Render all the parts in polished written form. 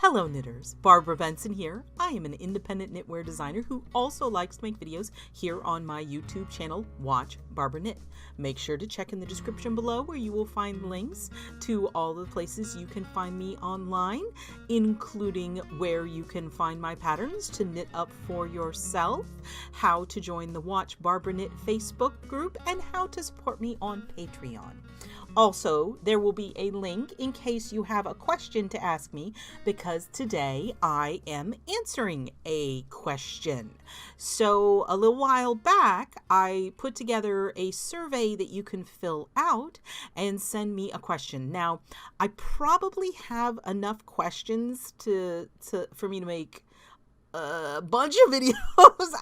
Hello knitters, Barbara Benson here. I am an independent knitwear designer who also likes to make videos here on my YouTube channel, Watch Barbara Knit. Make sure to check in the description below where you will find links to all the places you can find me online, including where you can find my patterns to knit up for yourself, how to join the Watch Barbara Knit Facebook group, and how to support me on Patreon. Also, there will be a link in case you have a question to ask me, because today I am answering a question. So a little while back, I put together a survey that you can fill out and send me a question. Now, I probably have enough questions for me to make a bunch of videos.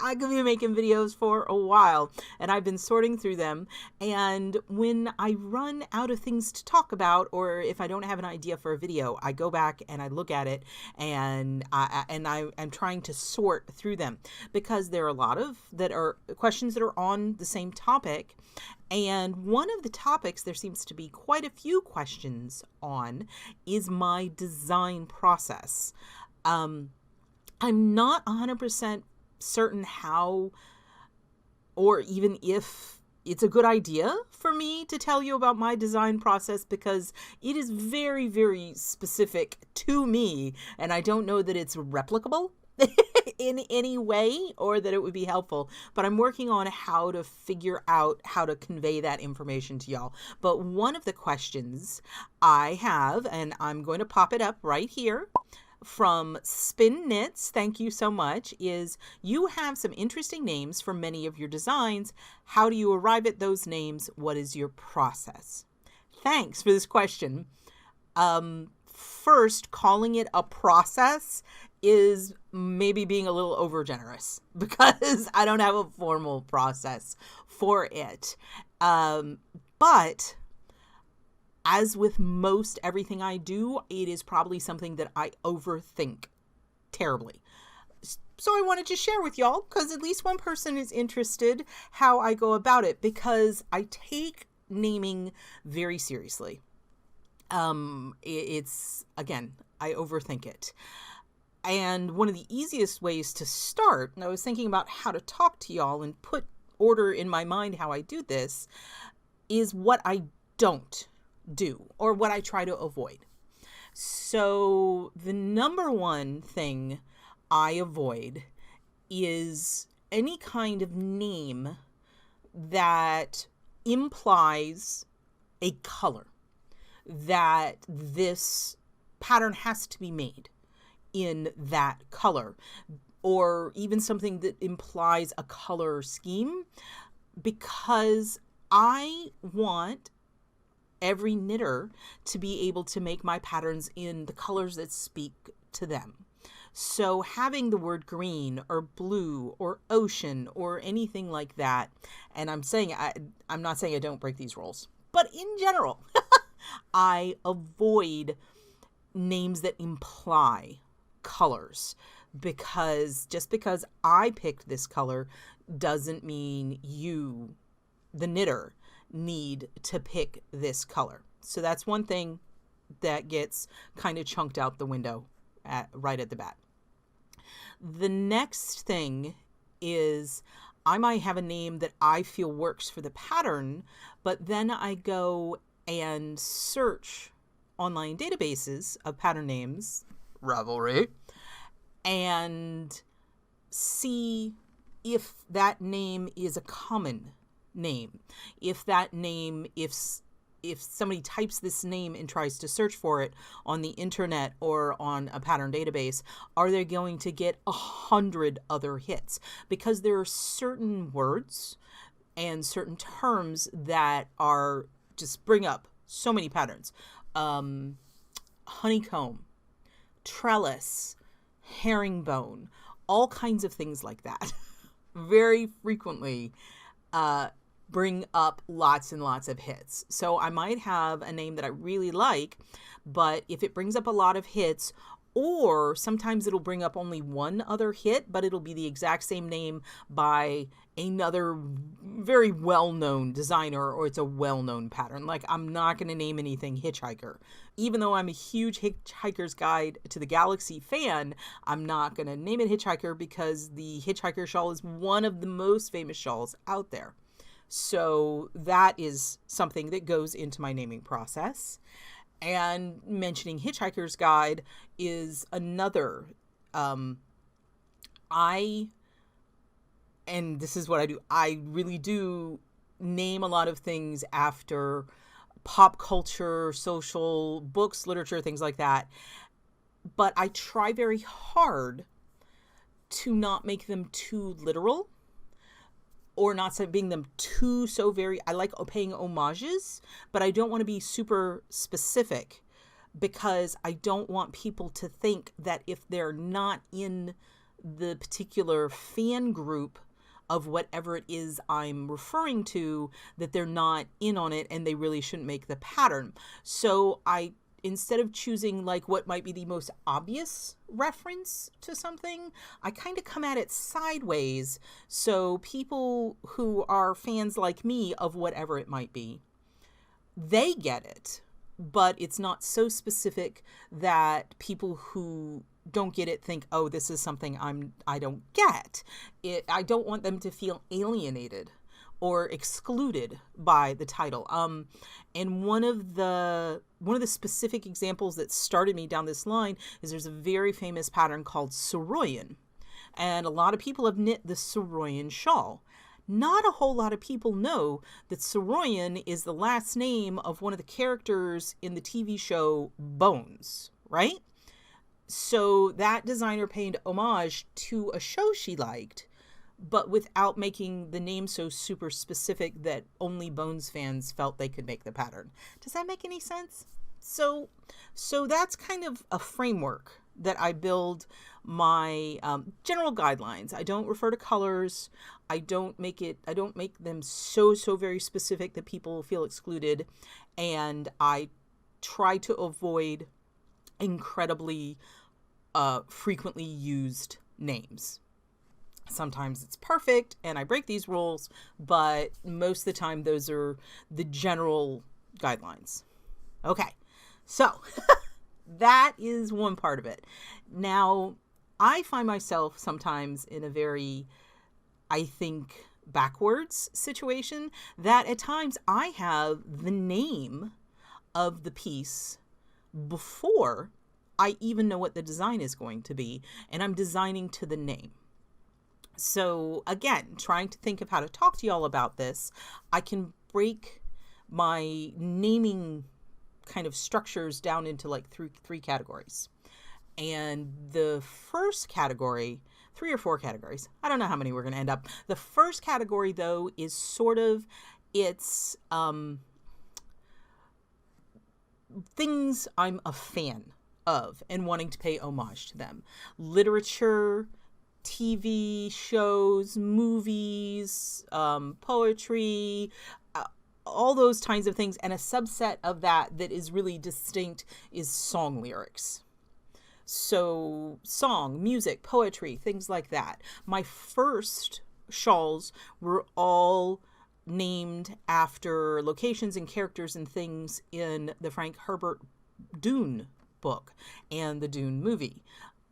I could be making videos for a while, and I've been sorting through them. And when I run out of things to talk about, or if I don't have an idea for a video, I go back and I look at it, and I'm trying to sort through them, because there are a lot of questions that are on the same topic. And one of the topics there seems to be quite a few questions on is my design process. I'm not 100% certain how, or even if it's a good idea for me to tell you about my design process, because it is very, very specific to me, and I don't know that it's replicable in any way or that it would be helpful, but I'm working on how to figure out how to convey that information to y'all. But one of the questions I have, and I'm going to pop it up right here, from Spin Knits, thank you so much, is: you have some interesting names for many of your designs. How do you arrive at those names? What is your process? Thanks for this question. First, calling it a process is maybe being a little overgenerous, because I don't have a formal process for it. But as with most everything I do, it is probably something that I overthink terribly. So I wanted to share with y'all, because at least one person is interested how I go about it, because I take naming very seriously. It's, again, I overthink it. And one of the easiest ways to start, and I was thinking about how to talk to y'all and put order in my mind how I do this, is what I don't do, or what I try to avoid. So the number one thing I avoid is any kind of name that implies a color, that this pattern has to be made in that color, or even something that implies a color scheme, because I want every knitter to be able to make my patterns in the colors that speak to them. So having the word green or blue or ocean or anything like that, and I'm not saying I don't break these rules, but in general, I avoid names that imply colors, because just because I picked this color doesn't mean you, the knitter, need to pick this color. So that's one thing that gets kind of chunked out the window right at the bat. The next thing is, I might have a name that I feel works for the pattern, but then I go and search online databases of pattern names, Ravelry, and see if that name is a common name. If that name, if somebody types this name and tries to search for it on the internet or on a pattern database, are they going to get 100 other hits? Because there are certain words and certain terms that are just bring up so many patterns. Honeycomb, trellis, herringbone, all kinds of things like that very frequently bring up lots and lots of hits. So I might have a name that I really like, but if it brings up a lot of hits, or sometimes it'll bring up only one other hit, but it'll be the exact same name by another very well-known designer, or it's a well-known pattern. Like, I'm not going to name anything Hitchhiker. Even though I'm a huge Hitchhiker's Guide to the Galaxy fan, I'm not going to name it Hitchhiker because the Hitchhiker shawl is one of the most famous shawls out there. So that is something that goes into my naming process. And mentioning Hitchhiker's Guide is another. And this is what I do. I really do name a lot of things after pop culture, social, books, literature, things like that. But I try very hard to not make them too literal, or not being them too very. I like paying homages, but I don't want to be super specific, because I don't want people to think that if they're not in the particular fan group of whatever it is I'm referring to, that they're not in on it and they really shouldn't make the pattern. So instead of choosing like what might be the most obvious reference to something, I kind of come at it sideways. So people who are fans like me of whatever it might be, they get it, but it's not so specific that people who don't get it think, oh, this is something I don't get. I don't want them to feel alienated or excluded by the title. And one of the specific examples that started me down this line is there's a very famous pattern called Soroyan. And a lot of people have knit the Soroyan shawl. Not a whole lot of people know that Soroyan is the last name of one of the characters in the TV show Bones, right? So that designer paid homage to a show she liked, but without making the name so super specific that only Bones fans felt they could make the pattern. Does that make any sense? So that's kind of a framework that I build my general guidelines. I don't refer to colors. I don't make them so very specific that people feel excluded. And I try to avoid incredibly frequently used names. Sometimes it's perfect and I break these rules, but most of the time those are the general guidelines. Okay, so that is one part of it. Now, I find myself sometimes in a very, I think, backwards situation that at times I have the name of the piece before I even know what the design is going to be, and I'm designing to the name. So again, trying to think of how to talk to y'all about this, I can break my naming kind of structures down into like three categories. And the first category, 3 or 4 categories, I don't know how many we're going to end up. The first category, though, is sort of, it's things I'm a fan of and wanting to pay homage to them. Literature, TV shows, movies, poetry, all those kinds of things. And a subset of that is really distinct is song lyrics. So song, music, poetry, things like that. My first shawls were all named after locations and characters and things in the Frank Herbert Dune book and the Dune movie.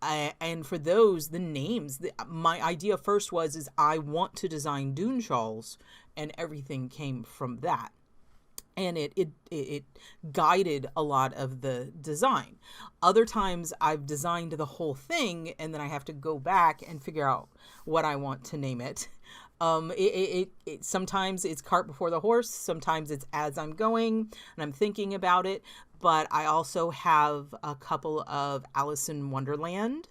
And for those, the names, my idea first is I want to design Dune shawls, and everything came from that. And it guided a lot of the design. Other times I've designed the whole thing and then I have to go back and figure out what I want to name it. Sometimes it's cart before the horse. Sometimes it's as I'm going and I'm thinking about it. But I also have a couple of Alice in Wonderland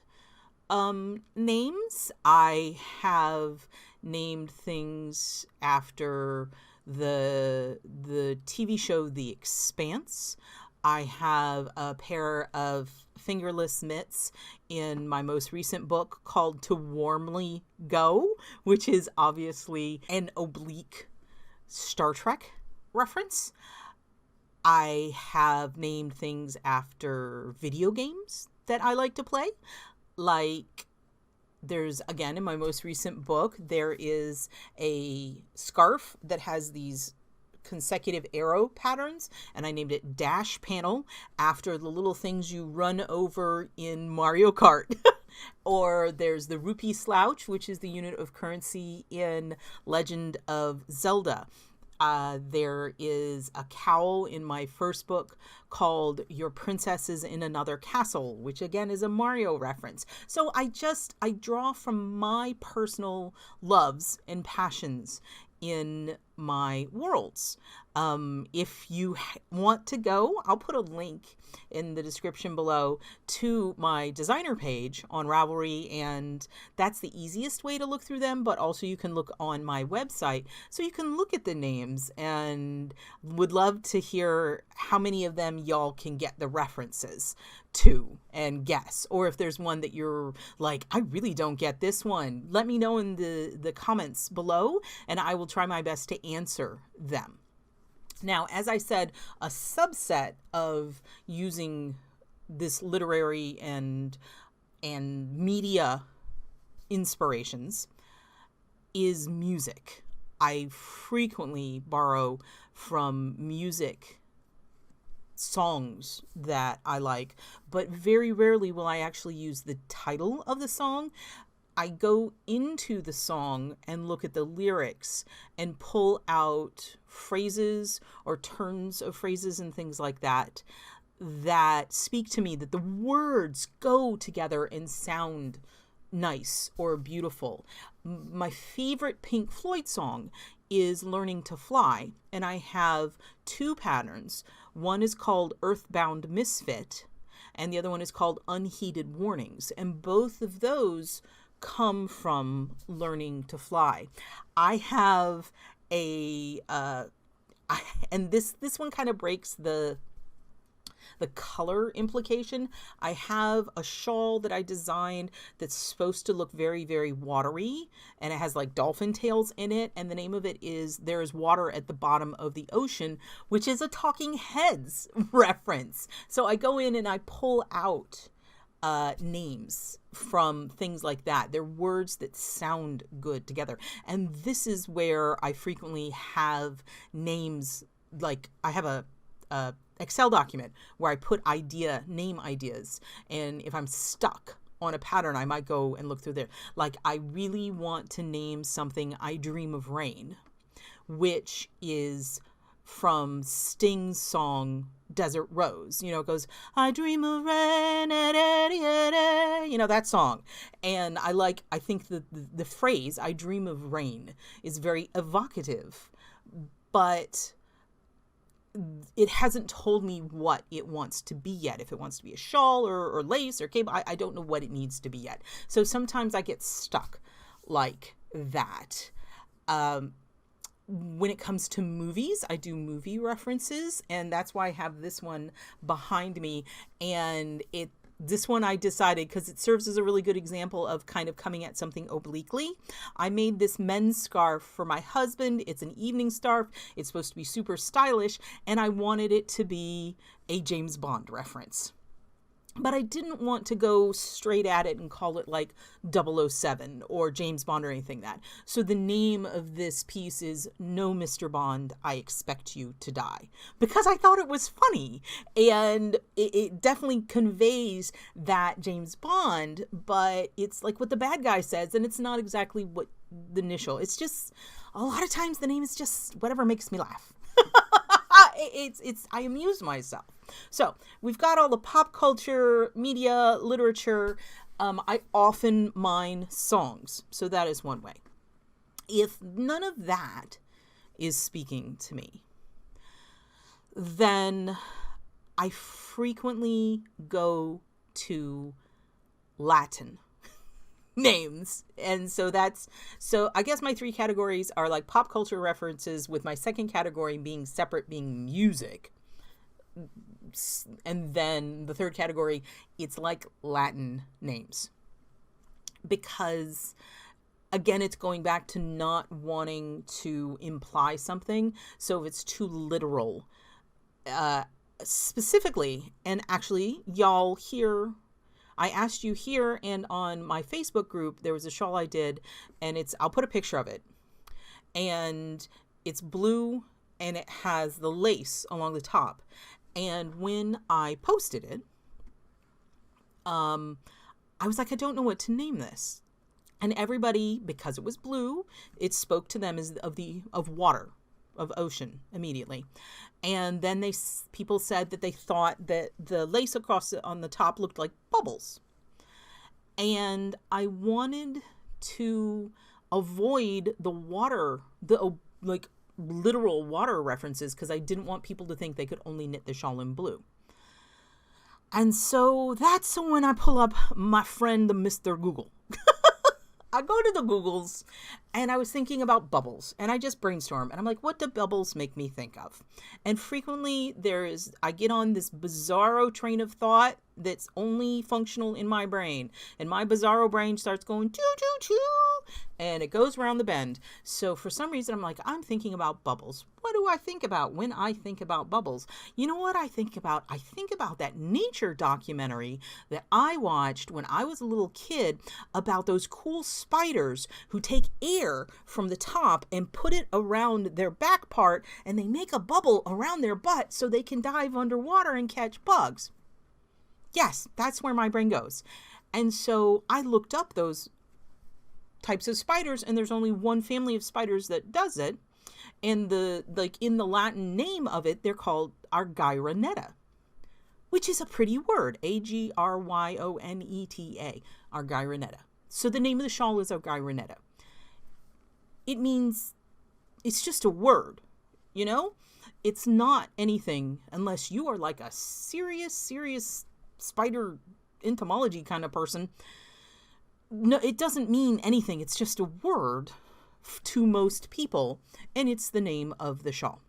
names. I have named things after the TV show The Expanse. I have a pair of fingerless mitts in my most recent book called To Warmly Go, which is obviously an oblique Star Trek reference. I have named things after video games that I like to play, like There's, again, in my most recent book, there is a scarf that has these consecutive arrow patterns, and I named it Dash Panel after the little things you run over in Mario Kart. Or there's the rupee slouch, which is the unit of currency in Legend of Zelda. There is a cowl in my first book called Your Princess is in Another Castle, which again is a Mario reference. So I draw from my personal loves and passions in my worlds. If you want to go, I'll put a link in the description below to my designer page on Ravelry, and that's the easiest way to look through them, but also you can look on my website so you can look at the names, and would love to hear how many of them y'all can get the references to and guess, or if there's one that you're like, I really don't get this one, let me know in the comments below, and I will try my best to answer them. Now, as I said, a subset of using this literary and media inspirations is music. I frequently borrow from music songs that I like, but very rarely will I actually use the title of the song. I go into the song and look at the lyrics and pull out phrases or turns of phrases and things like that that speak to me, that the words go together and sound nice or beautiful. My favorite Pink Floyd song is Learning to Fly, and I have two patterns. One is called Earthbound Misfit, and the other one is called Unheeded Warnings, and both of those come from Learning to Fly. I have and this one kind of breaks the color implication. I have a shawl that I designed that's supposed to look very, very watery, and it has like dolphin tails in it, and the name of it is There is Water at the Bottom of the Ocean, which is a Talking Heads reference. So I go in and I pull out names from things like that. They're words that sound good together. And this is where I frequently have names, like I have a Excel document where I put name ideas. And if I'm stuck on a pattern, I might go and look through there. Like, I really want to name something I Dream of Rain, which is from Sting's song Desert Rose. You know, it goes, I dream of rain, you know, that song. And I think the phrase I dream of rain is very evocative, but it hasn't told me what it wants to be yet. If it wants to be a shawl or lace or cable, I don't know what it needs to be yet. So sometimes I get stuck like that. When it comes to movies, I do movie references, and that's why I have this one behind me. And this one I decided, because it serves as a really good example of kind of coming at something obliquely. I made this men's scarf for my husband. It's an evening scarf. It's supposed to be super stylish, and I wanted it to be a James Bond reference. But I didn't want to go straight at it and call it like 007 or James Bond or anything like that. So the name of this piece is No, Mr. Bond, I Expect You to Die. Because I thought it was funny. And it definitely conveys that James Bond, but it's like what the bad guy says, and it's not exactly what the initial. It's just, a lot of times the name is just whatever makes me laugh. I amuse myself. So we've got all the pop culture, media, literature. I often mine songs. So that is one way. If none of that is speaking to me, then I frequently go to Latin names. And so I guess my three categories are like pop culture references, with my second category being separate, being music. And then the third category, it's like Latin names. Because again, it's going back to not wanting to imply something. So if it's too literal, specifically, and actually y'all hear I asked you here and on my Facebook group, there was a shawl I did, and I'll put a picture of it. And it's blue and it has the lace along the top. And when I posted it, I was like, I don't know what to name this. And everybody, because it was blue, it spoke to them as of water, of ocean immediately. And then people said that they thought that the lace across on the top looked like bubbles. And I wanted to avoid the water, like literal water references, because I didn't want people to think they could only knit the shawl in blue. And so that's when I pull up my friend, the Mr. Google. I go to the Googles and I was thinking about bubbles, and I just brainstorm and I'm like, what do bubbles make me think of? And frequently I get on this bizarro train of thought that's only functional in my brain, and my bizarro brain starts going choo choo choo, and it goes around the bend. So for some reason I'm like, I'm thinking about bubbles. What do I think about when I think about bubbles? You know what I think about? I think about that nature documentary that I watched when I was a little kid about those cool spiders who take air from the top and put it around their back part, and they make a bubble around their butt so they can dive underwater and catch bugs. Yes, that's where my brain goes. And so I looked up those types of spiders, and there's only one family of spiders that does it. And in the Latin name of it, they're called Argyroneta, which is a pretty word. Agryoneta, Argyroneta. So the name of the shawl is Argyroneta. It means, it's just a word, you know? It's not anything unless you are like a serious spider entomology kind of person. No, it doesn't mean anything. It's just a word to most people, and it's the name of the shawl.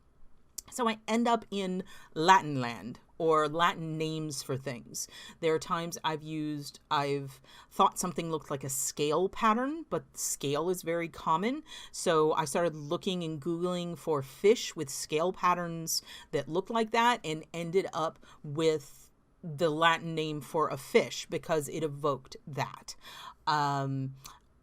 So I end up in Latin land, or Latin names for things. There are times I've thought something looked like a scale pattern, but scale is very common. So I started looking and Googling for fish with scale patterns that look like that, and ended up with the Latin name for a fish because it evoked that.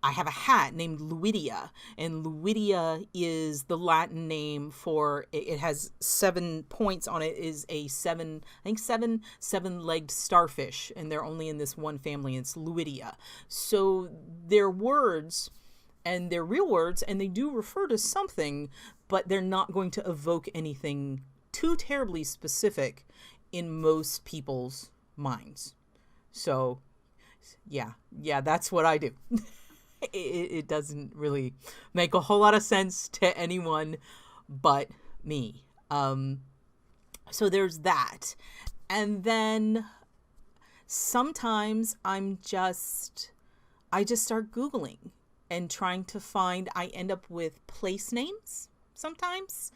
I have a hat named Luidia, and Luidia is the Latin name for, it has 7 points on it, is a seven-legged starfish, and they're only in this one family, and it's Luidia. So they're words, and they're real words, and they do refer to something, but they're not going to evoke anything too terribly specific in most people's minds. So yeah, that's what I do. It doesn't really make a whole lot of sense to anyone but me. So there's that. And then sometimes I just start Googling and trying to find, I end up with place names sometimes.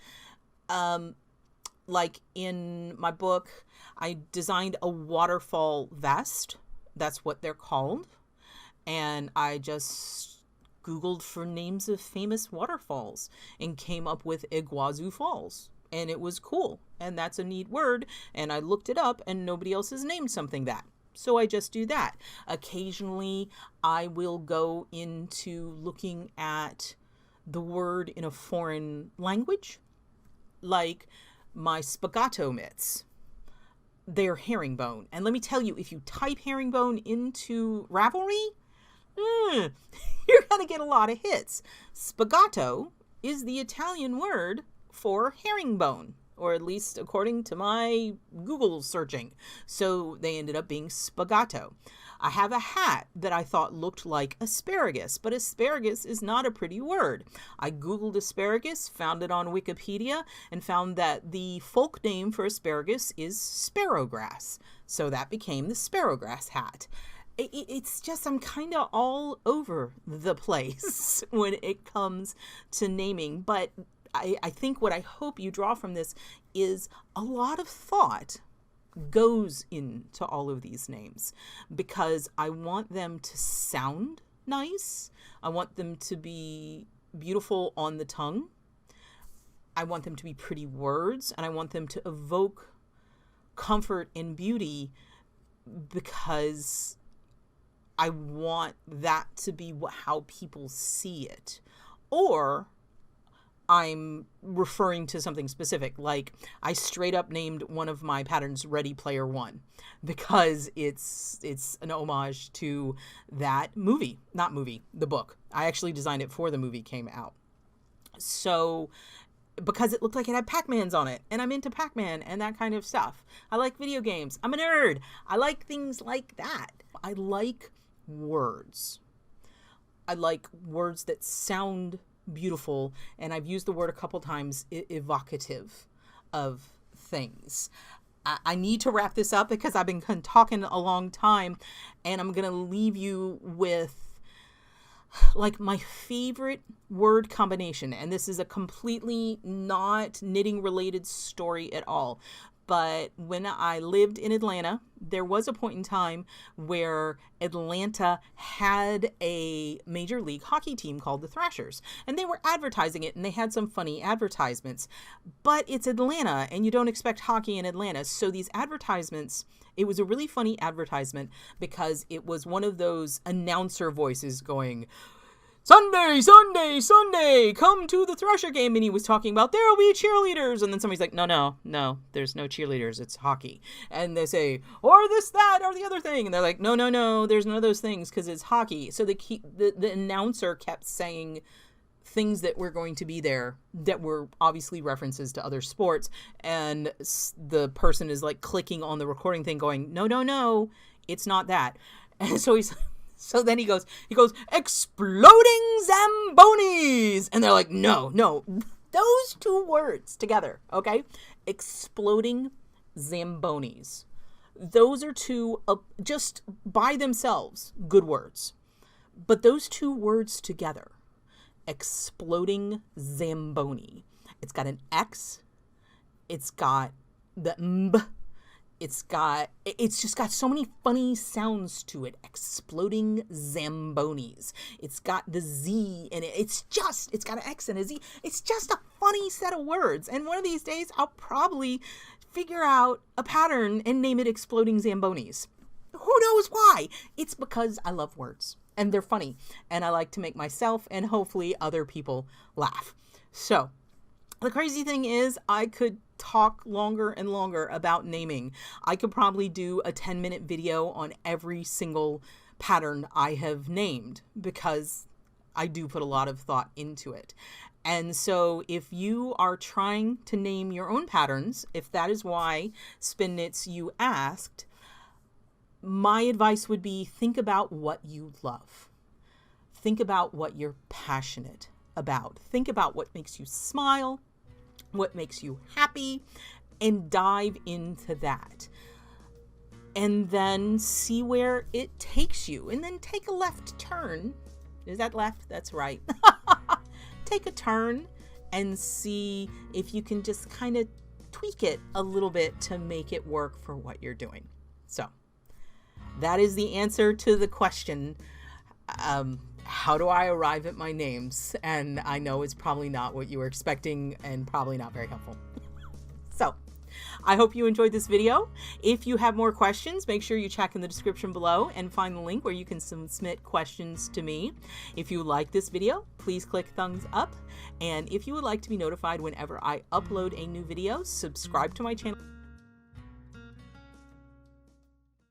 Like in my book, I designed a waterfall vest. That's what they're called. And I just Googled for names of famous waterfalls and came up with Iguazu Falls. And it was cool. And that's a neat word. And I looked it up, and nobody else has named something that. So I just do that. Occasionally, I will go into looking at the word in a foreign language. Like my spagato mitts. They're herringbone. And let me tell you, if you type herringbone into Ravelry, you're going to get a lot of hits. Spagato is the Italian word for herringbone, or at least according to my Google searching. So they ended up being spagato. I have a hat that I thought looked like asparagus, but asparagus is not a pretty word. I Googled asparagus, found it on Wikipedia, and found that the folk name for asparagus is sparrowgrass. So that became the sparrowgrass hat. It's just, I'm kind of all over the place when it comes to naming. But I think what I hope you draw from this is a lot of thought goes into all of these names, because I want them to sound nice. I want them to be beautiful on the tongue. I want them to be pretty words, and I want them to evoke comfort and beauty, because I want that to be how people see it. Or I'm referring to something specific. Like, I straight up named one of my patterns Ready Player One because it's an homage to that movie. Not movie, the book. I actually designed it before the movie came out. So, because it looked like it had Pac-Mans on it, and I'm into Pac-Man and that kind of stuff. I like video games. I'm a nerd. I like things like that. I like words. I like words that sound beautiful, and I've used the word a couple times, evocative of things. I need to wrap this up because I've been talking a long time, and I'm going to leave you with like my favorite word combination. And this is a completely not knitting related story at all. But when I lived in Atlanta, there was a point in time where Atlanta had a major league hockey team called the Thrashers, and they were advertising it, and they had some funny advertisements. But it's Atlanta, and you don't expect hockey in Atlanta. So these advertisements, it was a really funny advertisement because it was one of those announcer voices going, Sunday, Sunday, Sunday, come to the Thrasher game. And he was talking about there'll be cheerleaders. And then somebody's like, no, there's no cheerleaders. It's hockey. And they say, or this, that, or the other thing. And they're like, no, there's none of those things because it's hockey. So the announcer kept saying things that were going to be there that were obviously references to other sports. And the person is like clicking on the recording thing going, no, it's not that. And so then he goes, exploding Zambonis. And they're like, no, those two words together, okay? Exploding Zambonis. Those are two, just by themselves, good words. But those two words together, exploding Zamboni. It's got an X. It's got the mb. It's just got so many funny sounds to it. Exploding Zambonis. It's got the Z in it. It's got an X and a Z. It's just a funny set of words. And one of these days, I'll probably figure out a pattern and name it Exploding Zambonis. Who knows why? It's because I love words and they're funny. And I like to make myself and hopefully other people laugh. So the crazy thing is I could talk longer and longer about naming. I could probably do a 10-minute video on every single pattern I have named because I do put a lot of thought into it. And so if you are trying to name your own patterns, if that is why Spin Knits you asked, my advice would be think about what you love. Think about what you're passionate about. Think about what makes you smile, what makes you happy, and dive into that. And then see where it takes you. And then take a left turn. Is that left? That's right. Take a turn and see if you can just kind of tweak it a little bit to make it work for what you're doing. So that is the answer to the question. How do I arrive at my names? And I know it's probably not what you were expecting and probably not very helpful. So I hope you enjoyed this video. If you have more questions, make sure you check in the description below and find the link where you can submit questions to me. If you like this video, please click thumbs up. And if you would like to be notified whenever I upload a new video, subscribe to my channel.